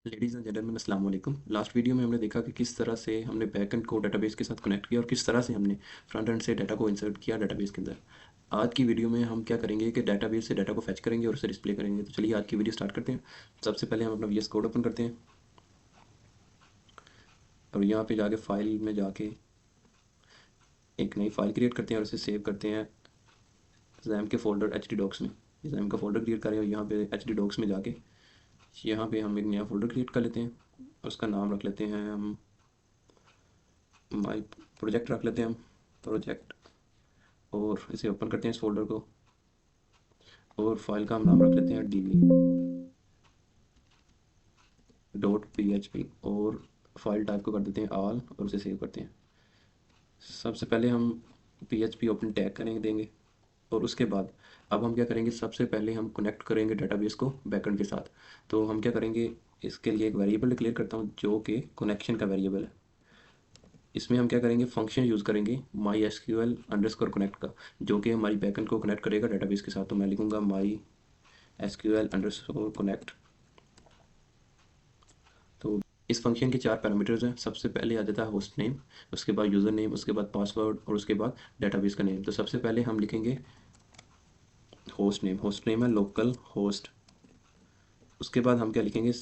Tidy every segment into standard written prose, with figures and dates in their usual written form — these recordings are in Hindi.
लेडीज़ एंड जेंटलमैन अस्सलाम वालेकुम। लास्ट वीडियो में हमने देखा कि किस तरह से हमने बैकएंड को डेटाबेस के साथ कनेक्ट किया और किस तरह से हमने फ्रंट एंड से डाटा को इंसर्ट किया डेटाबेस के अंदर। आज की वीडियो में हम क्या करेंगे कि डेटाबेस से डाटा को फैच करेंगे और उसे डिस्प्ले करेंगे। तो चलिए आज की वीडियो स्टार्ट करते हैं। सबसे पहले हम अपना वीएस कोड ओपन करते हैं और यहाँ पे जाके फाइल में जाके एक नई फाइल क्रिएट करते हैं और उसे सेव करते हैं जैम के फोल्डर एच डी डॉक्स में। जैम का फोल्डर क्रिएट करें और यहाँ पे एच डी डॉक्स में जाके यहाँ पे हम एक नया फोल्डर क्रिएट कर लेते हैं और उसका नाम रख लेते हैं हम माई प्रोजेक्ट रख लेते हैं हम प्रोजेक्ट। और इसे ओपन करते हैं इस फोल्डर को और फाइल का हम नाम रख लेते हैं db.php और फाइल टाइप को कर देते हैं ऑल और उसे सेव करते हैं। सबसे पहले हम php ओपन टैग करेंगे देंगे और उसके बाद अब हम क्या करेंगे, सबसे पहले हम कनेक्ट करेंगे डेटाबेस को बैकएंड के साथ। तो हम क्या करेंगे, इसके लिए एक वेरिएबल डिक्लेयर करता हूँ जो कि कनेक्शन का वेरिएबल है। इसमें हम क्या करेंगे, फंक्शन यूज़ करेंगे my S Q L underscore connect का, जो कि हमारी बैकएंड को कनेक्ट करेगा डेटाबेस के साथ। तो मैं लिखूँगा my S Q L underscore connect. तो इस फंक्शन के 4 पैरामीटर्स हैं। सबसे पहले आ जाता है होस्ट नेम, उसके बाद यूज़र नेम, उसके बाद पासवर्ड और उसके बाद डेटाबेस का नेम। तो सबसे पहले हम लिखेंगे होस्ट नेम। होस्ट नेम है लोकल होस्ट। उसके बाद हम क्या लिखेंगे,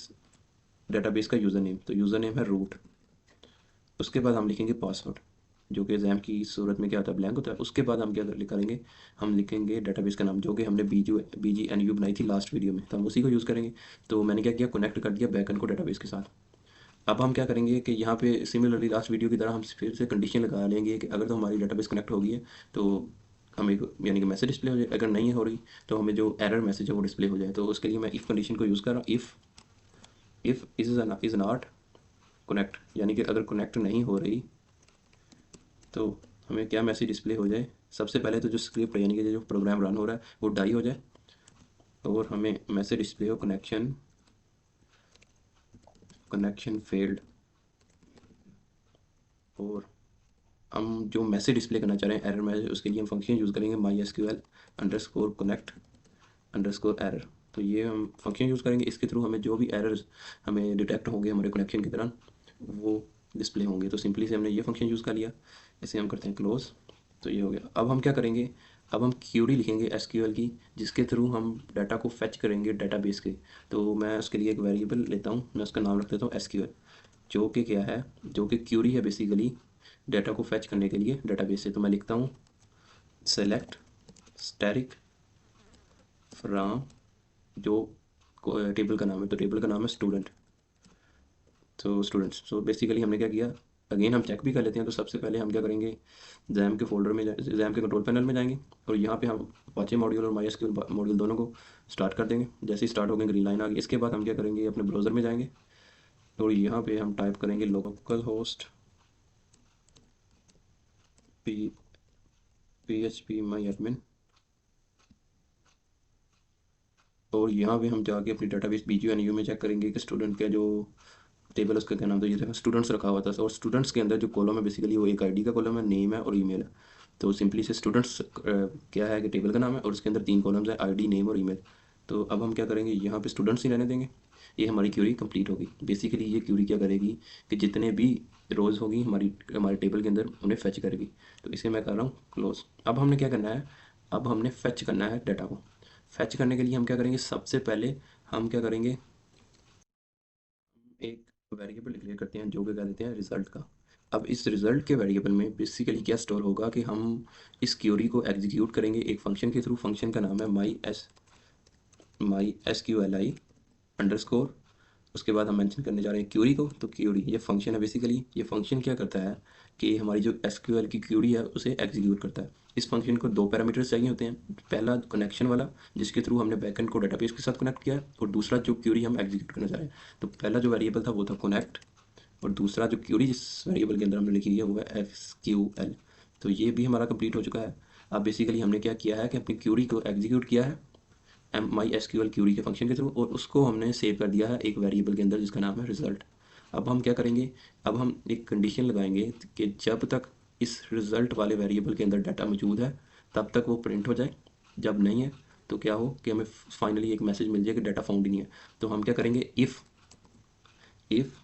डेटाबेस का यूज़र नेम। तो यूज़र नेम है रूट। उसके बाद हम लिखेंगे पासवर्ड, जो कि एग्जाम की सूरत में क्या होता है, ब्लैंक होता है। उसके बाद हम क्या करेंगे, हम लिखेंगे डेटाबेस का नाम, जो कि हमने BGNU बनाई थी लास्ट वीडियो में, तो हम उसी को यूज़ करेंगे। तो मैंने क्या किया, कनेक्ट कर दिया बैकएंड को डेटाबेस के साथ। अब हम क्या करेंगे कि यहाँ पे सिमिलरली लास्ट वीडियो की तरह हम फिर से कंडीशन लगा लेंगे कि अगर तो हमारी डेटाबेस कनेक्ट हो गई है तो हमें यानी कि मैसेज डिस्प्ले हो जाए, अगर नहीं हो रही तो हमें जो एरर मैसेज है वो डिस्प्ले हो जाए। तो उसके लिए मैं इफ़ कंडीशन को यूज़ कर रहा हूँ। इफ़ इज़ नॉट कनेक्ट, यानी कि अगर कनेक्ट नहीं हो रही तो हमें क्या मैसेज डिस्प्ले हो जाए। सबसे पहले तो जो स्क्रिप्ट यानी कि जो प्रोग्राम रन हो रहा है वो डाई हो जाए और हमें मैसेज डिस्प्ले हो कनेक्शन फेल्ड। और हम जो मैसेज डिस्प्ले करना चाह रहे हैं एरर मैसेज, उसके लिए हम फंक्शन यूज़ करेंगे my S Q L underscore connect underscore error. तो ये हम फंक्शन यूज़ करेंगे, इसके थ्रू हमें जो भी एरर्स हमें डिटेक्ट होंगे हमारे कनेक्शन के दौरान वो डिस्प्ले होंगे। तो सिंपली से हमने ये फंक्शन यूज़ कर लिया। इसे हम करते हैं क्लोज। तो ये हो गया। अब हम क्या करेंगे, अब हम क्यूरी लिखेंगे एसक्यूएल की, जिसके थ्रू हम डाटा को फेच करेंगे डेटाबेस के। तो मैं उसके लिए एक वेरिएबल लेता हूँ, मैं उसका नाम रख देता हूँ एसक्यूएल, जो कि क्या है, जो कि क्यूरी है बेसिकली डाटा को फेच करने के लिए डेटाबेस से। तो मैं लिखता हूँ सेलेक्ट स्टैटिक फ्रॉम, जो टेबल का नाम है, तो टेबल का नाम है स्टूडेंट। तो स्टूडेंट्स, सो बेसिकली हमने क्या किया, अगेन हम चेक भी कर लेते हैं। तो सबसे पहले हम क्या करेंगे, जैम के फोल्डर में जैम के कंट्रोल पैनल में जाएंगे और यहाँ पे हम अपाचे मॉड्यूल और MySQL मॉड्यूल दोनों को स्टार्ट कर देंगे। जैसे ही स्टार्ट हो गए ग्रीन लाइन आ गई। इसके बाद हम क्या करेंगे, अपने ब्राउज़र में जाएंगे और यहाँ पे हम टाइप करेंगे लोकल होस्ट PHP माई एडमिन। और यहाँ पे हम जाके अपनी डेटाबेस BGNU में चेक करेंगे कि स्टूडेंट का जो टेबल उसका क्या नाम था, ये देखा स्टूडेंट्स रखा हुआ था। और स्टूडेंट्स के अंदर जो कॉलम है बेसिकली वो एक आईडी का कॉलम है, नेम है और ईमेल है। तो सिंपली से स्टूडेंट्स क्या है कि टेबल का नाम है और उसके अंदर 3 कॉलम्स है, आईडी नेम और ईमेल। तो अब हम क्या करेंगे, यहाँ पे स्टूडेंट्स ही रहने देंगे। ये हमारी क्यूरी कंप्लीट होगी। बेसिकली ये क्यूरी क्या करेगी कि जितने भी रोज़ होगी हमारी हमारे टेबल के अंदर उन्हें फेच करेगी। तो इसे मैं कर रहा हूँ क्लोज। अब हमने क्या करना है, अब हमने फेच करना है डाटा को। फेच करने के लिए हम क्या करेंगे, सबसे पहले हम क्या करेंगे, एक वेरिएबल डिक्लेयर करते हैं जो कि कह देते हैं रिजल्ट का। अब इस रिजल्ट के वेरिएबल में बेसिकली क्या स्टोर होगा कि हम इस क्यूरी को एग्जीक्यूट करेंगे एक फंक्शन के थ्रू। फंक्शन का नाम है my S Q L I underscore. उसके बाद हम मेंशन करने जा रहे हैं क्यूरी को। तो क्यूरी ये फंक्शन है, बेसिकली ये फंक्शन क्या करता है कि हमारी जो एसक्यूएल की क्यूरी है उसे एग्जीक्यूट करता है। इस फंक्शन को 2 पैरामीटर्स चाहिए होते हैं। पहला कनेक्शन वाला, जिसके थ्रू हमने बैकएंड को डेटाबेस के साथ कनेक्ट किया है, और दूसरा जो क्यूरी हम एग्जीक्यूट करना चाह रहे हैं। तो पहला जो वेरिएबल था वो था कनेक्ट, और दूसरा जो क्यूरी जिस वेरिएबल के अंदर हमने लिखी है वो है SQL। तो ये भी हमारा कंप्लीट हो चुका है। अब बेसिकली हमने क्या किया है कि अपनी क्यूरी को एग्जीक्यूट किया है MySQL क्यूरी के फंक्शन के थ्रू, और उसको हमने सेव कर दिया है एक वेरिएबल के अंदर जिसका नाम है रिजल्ट। अब हम क्या करेंगे, अब हम एक कंडीशन लगाएंगे कि जब तक इस रिजल्ट वाले वेरिएबल के अंदर डाटा मौजूद है तब तक वो प्रिंट हो जाए। जब नहीं है तो क्या हो कि हमें फाइनली एक मैसेज मिल जाए कि डाटा फाउंड ही नहीं है। तो हम क्या करेंगे, इफ़ इफ़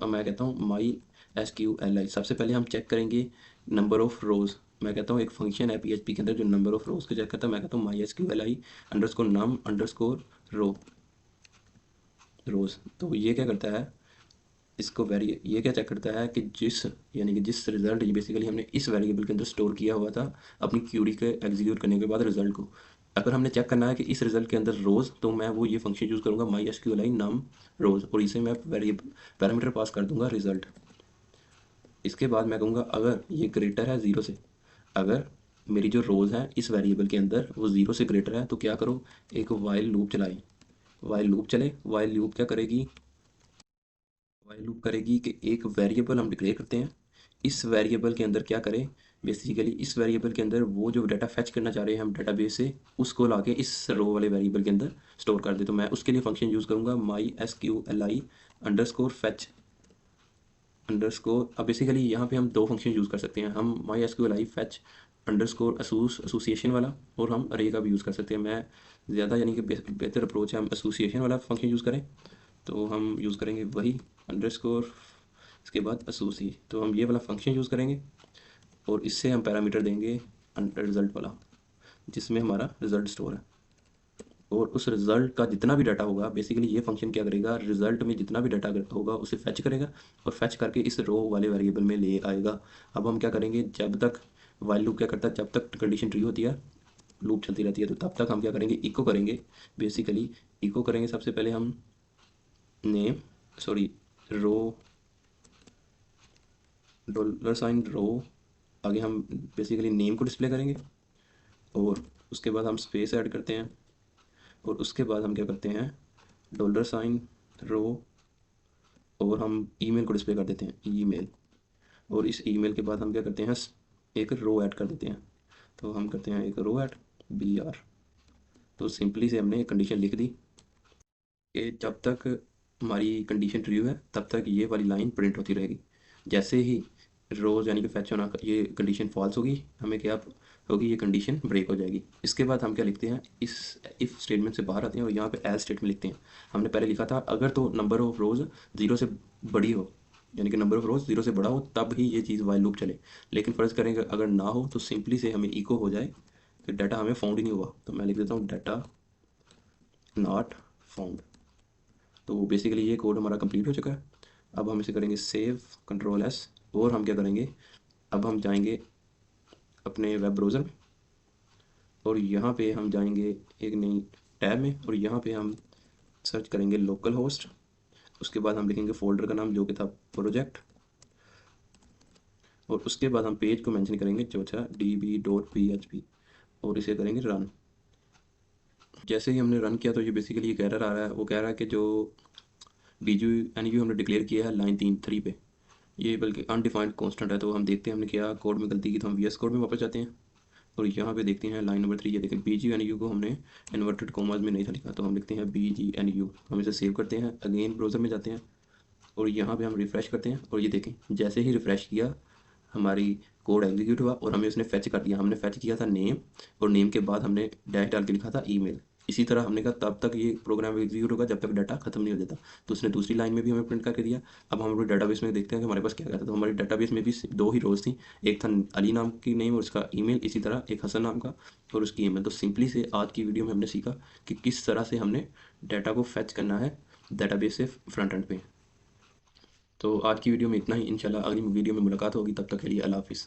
मैं कहता हूँ माई SQLi, सबसे पहले हम चेक करेंगे नंबर ऑफ़ रोज़। मैं कहता हूँ एक फंक्शन है PHP के अंदर जो नंबर ऑफ़ रोज़ को चेक करता है। मैं कहता हूँ MySQLi अंडरस्कोर नम अंडरस्कोर रोज़। तो ये क्या करता है, इसको ये क्या चेक करता है कि यानी कि जिस रिज़ल्ट ये बेसिकली हमने इस वेरिएबल के अंदर स्टोर किया हुआ था अपनी क्यूरी के एग्जीक्यूट करने के बाद रिजल्ट को, अगर हमने चेक करना है कि इस रिजल्ट के अंदर रोज़, तो मैं वो ये फंक्शन यूज़ करूँगा MySQLi नम रोज़, और इसे मैं वेरिएबल पैरामीटर पास कर दूंगा रिजल्ट। इसके बाद मैं कहूँगा अगर ये ग्रेटर है ज़ीरो से, अगर मेरी जो रोज़ हैं इस वेरिएबल के अंदर वो ज़ीरो से ग्रेटर है, तो क्या करो, एक वाइल लूप चलाए। वाइल लूप चले, वाइल लूप क्या करेगी, वाइल लूप करेगी कि एक वेरिएबल हम डिक्लेयर करते हैं, इस वेरिएबल के अंदर क्या करें, बेसिकली इस वेरिएबल के अंदर वो जो डाटा फेच करना चाह रहे हैं हम डाटाबेस से, उसको लाके इस रो वाले वेरिएबल के अंदर स्टोर कर दे। तो मैं उसके लिए फंक्शन यूज़ करूँगा MySQLi अंडरस्कोर फेच अंडरस्कोर। अब बेसिकली यहाँ पे हम दो फंक्शन यूज़ कर सकते हैं, हम MySQLi फेच अंडरस्कोर एसोसिएशन वाला, और हम अरे का भी यूज़ कर सकते हैं। मैं ज़्यादा यानी कि बेहतर अप्रोच है हम एसोसिएशन वाला फंक्शन यूज़ करें, तो हम यूज़ करेंगे वही अंडरस्कोर, इसके बाद एसोसी, तो हम ये वाला फंक्शन यूज़ करेंगे और इससे हम पैरामीटर देंगे रिजल्ट वाला जिसमें हमारा रिजल्ट स्टोर है। और उस रिजल्ट का जितना भी डाटा होगा, बेसिकली ये फंक्शन क्या करेगा, रिजल्ट में जितना भी डाटा होगा उसे फेच करेगा और फेच करके इस रो वाले वेरिएबल में ले आएगा। अब हम क्या करेंगे, जब तक वाइल लूप क्या करता है, जब तक कंडीशन ट्रू होती है लूप चलती रहती है, तो तब तक हम क्या करेंगे, इको करेंगे। बेसिकली इको करेंगे सबसे पहले हम नेम, सॉरी रो, $साइन रो, आगे हम बेसिकली नेम को डिस्प्ले करेंगे, और उसके बाद हम स्पेस ऐड करते हैं, और उसके बाद हम क्या करते हैं, $साइन रो, और हम ईमेल को डिस्प्ले कर देते हैं ईमेल, और इस ईमेल के बाद हम क्या करते हैं, एक रो ऐड कर देते हैं। तो हम करते हैं एक रो ऐड BR। तो सिंपली से हमने एक कंडीशन लिख दी कि जब तक हमारी कंडीशन ट्रू है तब तक ये वाली लाइन प्रिंट होती रहेगी। जैसे ही रोज़ यानी कि फैच होना ये कंडीशन फॉल्स होगी, हमें क्या होगी, ये कंडीशन ब्रेक हो जाएगी। इसके बाद हम क्या लिखते हैं, इस इफ़ स्टेटमेंट से बाहर आते हैं और यहाँ पे एल्स स्टेटमेंट लिखते हैं। हमने पहले लिखा था अगर तो नंबर ऑफ़ रोज़ ज़ीरो से बड़ी हो, यानी कि नंबर ऑफ़ रोज़ ज़ीरो से बड़ा हो, तब ही ये चीज़ वाइल लूप चले। लेकिन फ़र्ज़ करेंगे अगर ना हो तो सिंपली से हमें इको हो जाए कि डाटा हमें फाउंड ही नहीं हुआ। तो मैं लिख देता हूँ डाटा नॉट फाउंड। तो बेसिकली ये कोड हमारा कंप्लीट हो चुका है। अब हम इसे करेंगे सेव, Ctrl+S, और हम क्या करेंगे, अब हम जाएंगे अपने वेब ब्राउज़र में, और यहाँ पे हम जाएंगे एक नई टैब में, और यहाँ पे हम सर्च करेंगे लोकल होस्ट। उसके बाद हम लिखेंगे फ़ोल्डर का नाम जो कि था प्रोजेक्ट, और उसके बाद हम पेज को मेंशन करेंगे जो था db.php, और इसे करेंगे रन। जैसे ही हमने रन किया तो ये बेसिकली एक एरर आ रहा है, वो कह रहा है कि जो BGNU हमने डिक्लेयर किया है लाइन 3 पे, ये बल्कि अनडिफाइंड कांस्टेंट है। तो हम देखते हैं हमने क्या कोड में गलती की, तो हम VS कोड में वापस जाते हैं और यहाँ पे देखते हैं लाइन नंबर 3, ये देखें BGNU को हमने इन्वर्टेड कॉमास में नहीं था लिखा, तो हम लिखते हैं BGNU। हम इसे सेव करते हैं, अगेन ब्राउज़र में जाते हैं और यहाँ पे हम रिफ़्रेश करते हैं, और ये देखें जैसे ही रिफ़्रेश किया हमारी कोड एग्जीक्यूट हुआ और हमें उसने फेच कर दिया। हमने फेच किया था नेम, और नेम के बाद हमने डैश डाल के लिखा था ईमेल। इसी तरह हमने कहा तब तक ये प्रोग्राम एग्जीक्यूट होगा जब तक डाटा खत्म नहीं हो जाता। तो उसने दूसरी लाइन में भी हमें प्रिंट करके दिया। अब हम अपने डाटाबेस में देखते हैं कि हमारे पास क्या क्या था। तो हमारे डाटाबेस में भी दो ही रोज़ थी, एक था अली नाम की नेम और उसका ईमेल, इसी तरह एक हसन नाम का और उसकी ईमेल। तो सिंपली से आज की वीडियो में हमने सीखा कि किस तरह से हमने डाटा को फेच करना है डाटाबेस से फ्रंट एंड पे। तो आज की वीडियो में इतना ही, इंशाल्लाह अगली वीडियो में मुलाकात होगी, तब तक के लिए अल्लाह हाफिज़।